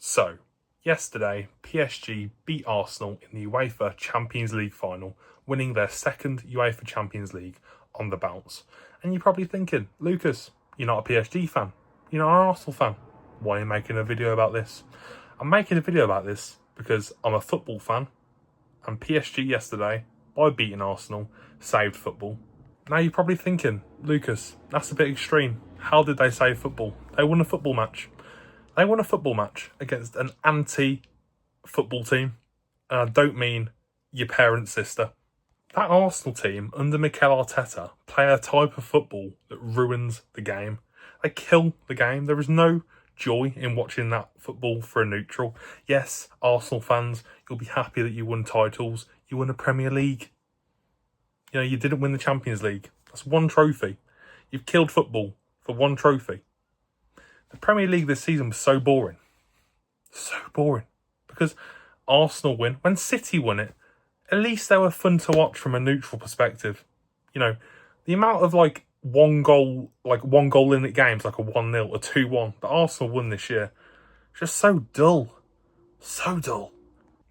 So, yesterday, PSG beat Arsenal in the UEFA Champions League final, winning their second UEFA Champions League on the bounce. And you're probably thinking, Lucas, you're not a PSG fan. You're not an Arsenal fan. Why are you making a video about this? I'm making a video about this because I'm a football fan, and PSG yesterday, by beating Arsenal, saved football. Now you're probably thinking, Lucas, that's a bit extreme. How did they save football? They won a football match. They won a football match against an anti-football team. And I don't mean your parents' sister. That Arsenal team, under Mikel Arteta, play a type of football that ruins the game. They kill the game. There is no joy in watching that football for a neutral. Yes, Arsenal fans, you'll be happy that you won titles. You won a Premier League. You know, you didn't win the Champions League. That's one trophy. You've killed football for one trophy. The Premier League this season was so boring. So boring. Because Arsenal win. When City won it, at least they were fun to watch from a neutral perspective. You know, the amount of one goal in the games, like a 1-0, a 2-1, that Arsenal won this year, just so dull. So dull.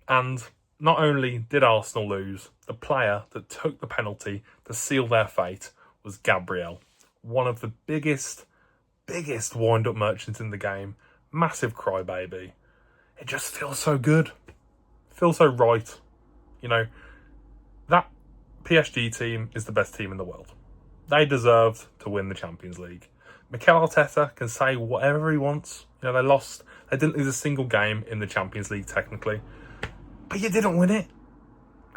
And not only did Arsenal lose, the player that took the penalty to seal their fate was Gabriel. One of the biggest wind-up merchants in the game. Massive crybaby. It just feels so good. Feels so right. You know, that PSG team is the best team in the world. They deserved to win the Champions League. Mikel Arteta can say whatever he wants. You know, they lost. They didn't lose a single game in the Champions League, technically. But you didn't win it.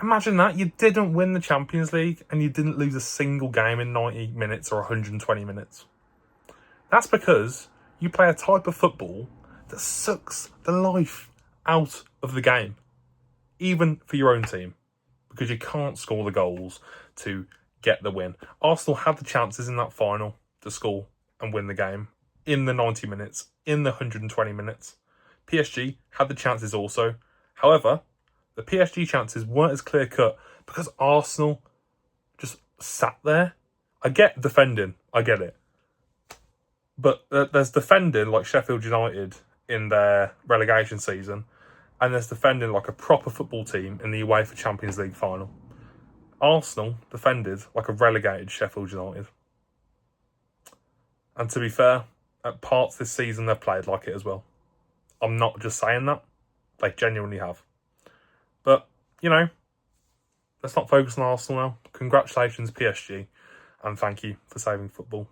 Imagine that. You didn't win the Champions League and you didn't lose a single game in 90 minutes or 120 minutes. That's because you play a type of football that sucks the life out of the game, even for your own team, because you can't score the goals to get the win. Arsenal had the chances in that final to score and win the game in the 90 minutes, in the 120 minutes. PSG had the chances also. However, the PSG chances weren't as clear-cut because Arsenal just sat there. I get defending, I get it. But there's defending like Sheffield United in their relegation season, and there's defending like a proper football team in the UEFA Champions League final. Arsenal defended like a relegated Sheffield United. And to be fair, at parts this season they've played like it as well. I'm not just saying that. They genuinely have. But, you know, let's not focus on Arsenal now. Congratulations, PSG, and thank you for saving football.